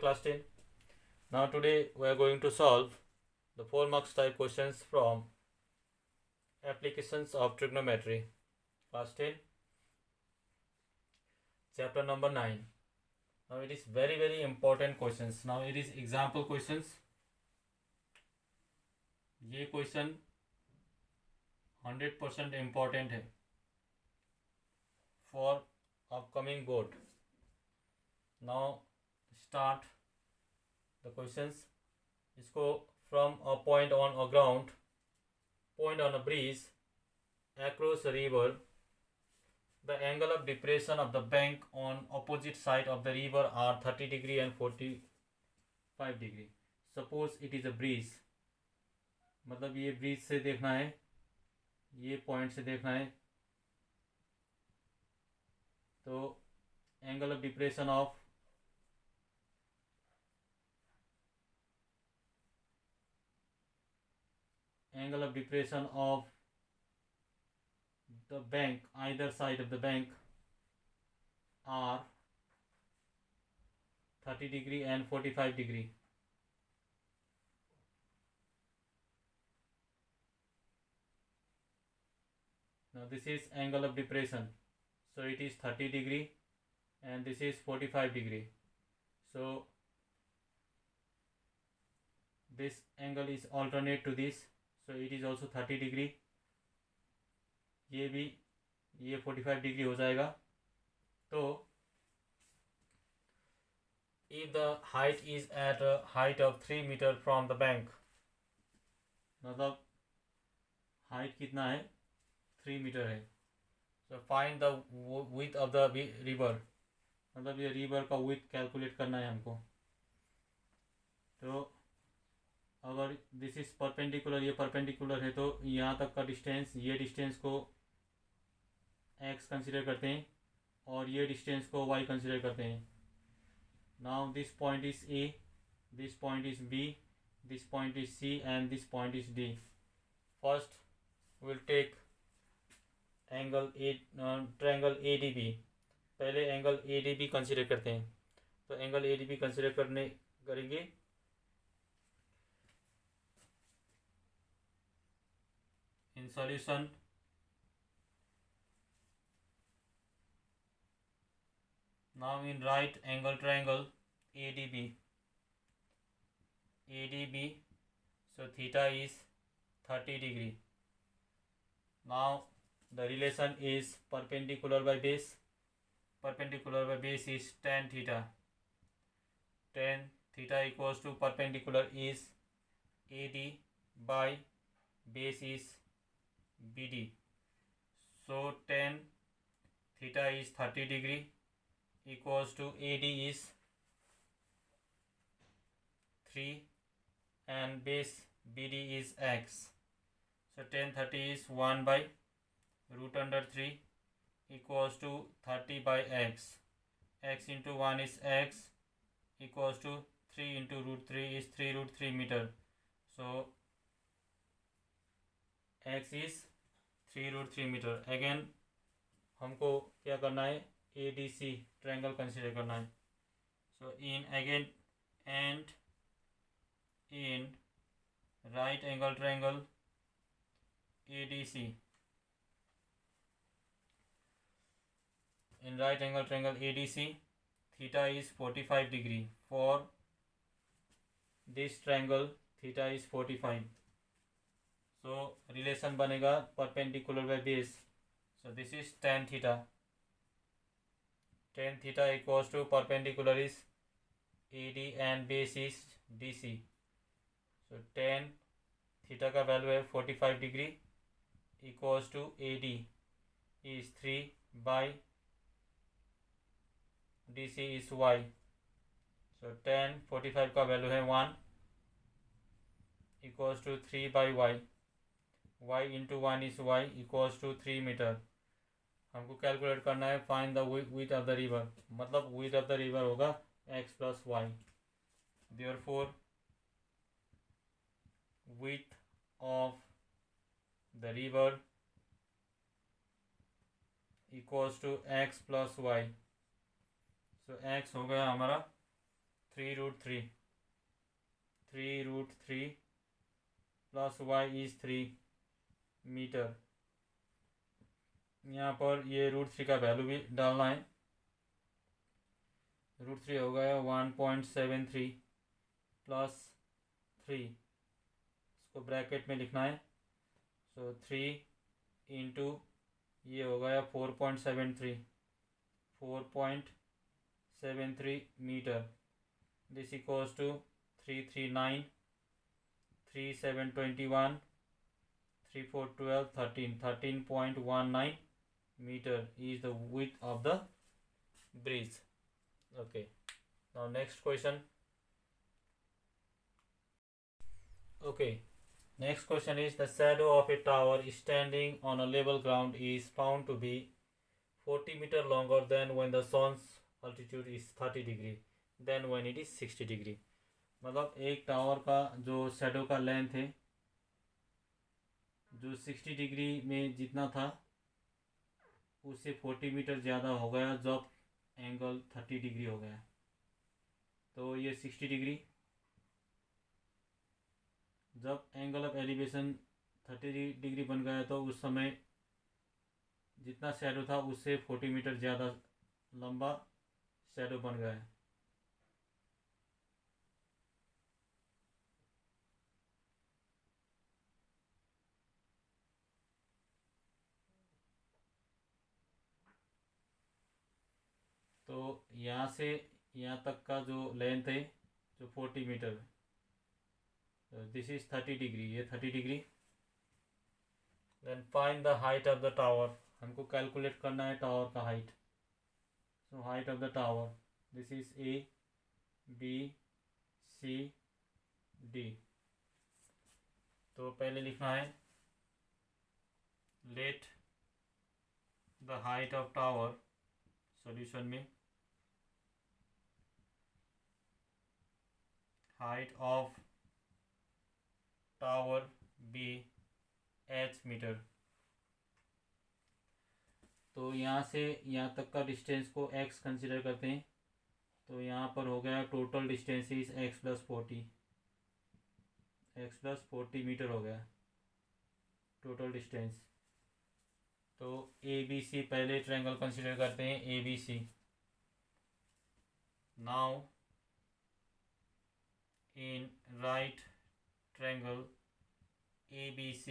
class 10. Now today we are going to solve the 4 marks type questions from applications of trigonometry, class 10, chapter number 9. Now it is very important questions. Now it is example questions. ये question 100% important है for upcoming board. Now start the questions. इसको from a point on a ground, point on a bridge, across a river, the angle of depression of the bank on opposite side of the river are 30 degree and 45 degree. Suppose it is a breeze. मतलब ये bridge से देखना है, ये point से देखना है. तो angle of depression of the bank, either side of the bank, are 30 degree and 45 degree. Now this is angle of depression, so it is 30 degree and this is 45 degree. So this angle is alternate to this, so it is also 30 degree. ये भी, ये 45 degree हो जाएगा. तो if the height is at a height of 3 meter from the bank, मतलब height कितना है, 3 metre है. so find the width of the river, मतलब ये रिवर का width कैलकुलेट करना है हमको. तो अगर दिस इज परपेंडिकुलर, ये परपेंडिकुलर है, तो यहाँ तक का डिस्टेंस, ये डिस्टेंस को x कंसिडर करते हैं और ये डिस्टेंस को y कंसिडर करते हैं. Now this point is A, this point is B, this point is C and this point is D. First will take angle triangle ADB. पहले एंगल ADB कंसिडर करते हैं. तो एंगल ADB कंसिडर करेंगे. In solution now in right angle triangle ADB, so theta is 30 degree. Now the relation is perpendicular by base. Perpendicular by base is tan theta. Tan theta equals to perpendicular is AD by base is BD. So tan theta is 30 degree equals to AD is 3 and base BD is x. So tan 30 is 1 by root under 3 equals to 30 by x. X into 1 is x equals to 3 into root 3 is 3 root 3 meter. So x is 3 root 3 meter. Again हमको क्या करना है, ADC triangle consider करना है. So in again and in right angle triangle ADC, in right angle triangle ADC, theta is 45 degree. For this triangle theta is 45. so relation बनेगा perpendicular by base. so this is tan theta. Tan theta equals to perpendicular is AD and base is DC. so tan theta का value है 45 degree equals to AD is 3 by DC is y. so tan 45 का value है 1 equals to 3 by y. y into 1 is y equals to 3 metre. हमको calculate करना है find the width of the river, मतलब width of the river होगा x plus y. Therefore width of the river equals to x plus y. So x हो गया हमारा 3√3 plus y is 3 metre. यहाँ पर ये √3 का वैल्यू भी डालना है। √3 हो गया 1.73 प्लस 3, इसको ब्रैकेट में लिखना है। सो 3 इंटू ये हो गया 4.73 metre. This equals to 339 3 7 21 3 4 12 13.19 meter is the width of the bridge. Okay, now next question. Okay, next question is the shadow of a tower standing on a level ground is found to be 40 meter longer than when the sun's altitude is 30 degree than when it is 60 degree। मतलब एक tower का जो shadow का length है जो 60 degree में जितना था उससे 40 मीटर ज़्यादा हो गया जब एंगल 30 डिग्री हो गया। तो ये 60 डिग्री, जब एंगल ऑफ एलिवेशन 30 डिग्री बन गया तो उस समय जितना शैडो था उससे 40 मीटर ज़्यादा लंबा शैडो बन गया है। तो यहाँ से यहाँ तक का जो लेंथ है जो 40 मीटर, दिस इज 30 डिग्री, ये 30 degree. Then find the height of the tower, हमको कैलकुलेट करना है टावर का height. So height of the tower, this is A B C D। तो पहले लिखना है let the height of tower, solution में height of tower be h metre. तो यहाँ से यहाँ तक का डिस्टेंस को x कंसिडर करते हैं। तो यहाँ पर हो गया total distance is x plus 40 metre हो गया टोटल डिस्टेंस। तो ABC पहले ट्रायंगल कंसिडर करते हैं, ABC। Now in right triangle ABC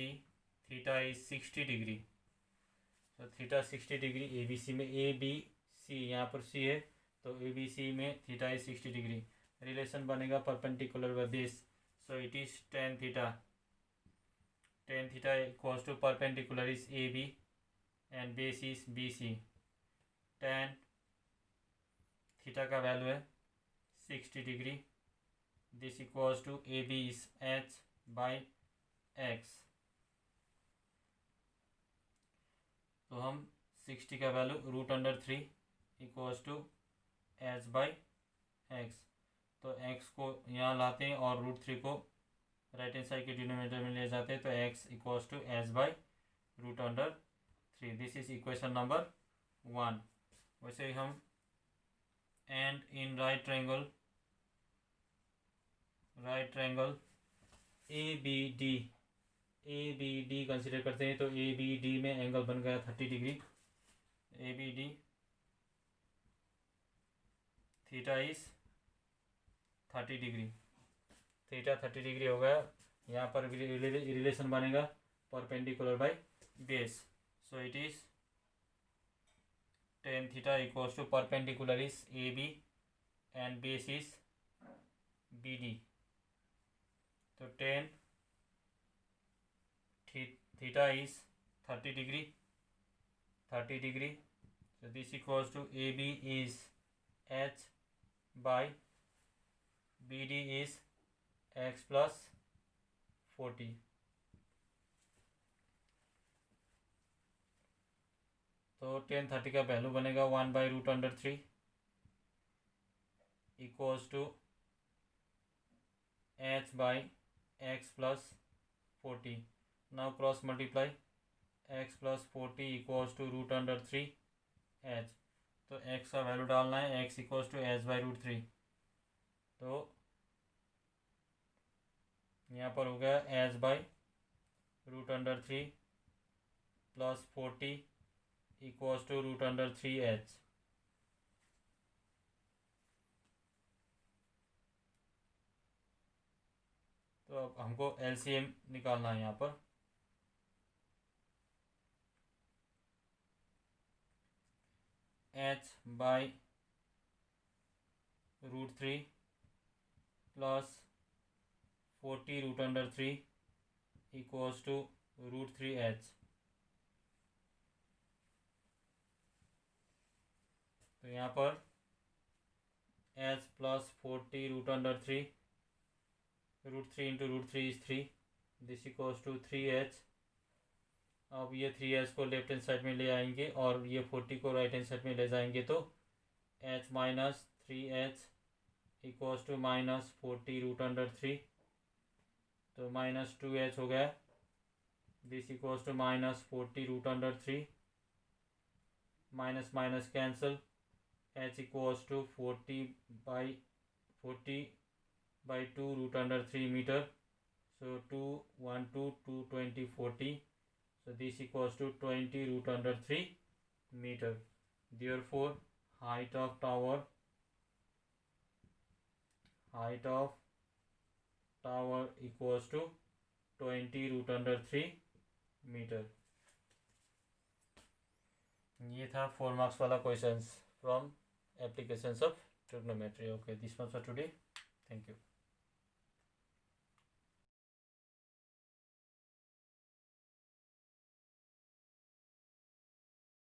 theta is 60 degree. तो थीटा 60 डिग्री ABC में, ABC यहाँ पर C है तो ABC में थीटा इज 60 डिग्री। रिलेशन बनेगा perpendicular by base, so it is tan theta equals to perpendicular is AB and base is BC। tan theta का value है 60 degree. This equals to AB is h by x। तो हम 60 का value √3 equals to h by x। तो x को यहाँ लाते हैं और √3 को राइट हैंड साइड के डिनोमिनेटर में ले जाते हैं, तो x equals to h by √3। This is equation number 1। वैसे ही हम and in right triangle ABD consider करते हैं। तो ABD में एंगल बन गया 30 degree. ABD theta is 30 degree, theta 30 degree हो गया। यहाँ पर रिलेशन बनेगा perpendicular by base, so it is tan theta equals to perpendicular is AB and base is BD। तो tan theta is 30 degree. So this equals to AB is h by BD is x plus 40। तो tan 30 का value बनेगा 1/√3 equals to h by x plus 40। Now cross multiply, x plus 40 equals to √3 h। तो x का value डालना है, x equals to h by √3। तो यहाँ पर हो गया h by √3 plus 40 equals to √3h। तो अब हमको LCM निकालना है यहाँ पर। h by √3 plus 40 √3 equals to √3h। तो यहाँ पर h प्लस 40 √3 √3 इंटू √3 इज 3, दिस इक्वल्स टू 3h। अब ये 3h को लेफ्ट हैंड साइड में ले आएंगे और ये 40 को राइट हैंड साइड में ले जाएंगे, तो h minus 3h equals to minus 40 √3, तो माइनस 2h हो गया, this equals to minus 40 √3, minus minus cancel, h equals to 40/2 √3 metre, so 2 1 2 2 20 40, so this equals to 20 √3 meter. Therefore height of tower equals to 20 √3 metre. ये था 4 marks वाला questions from applications of trigonometry. Okay, this much for today, thank you.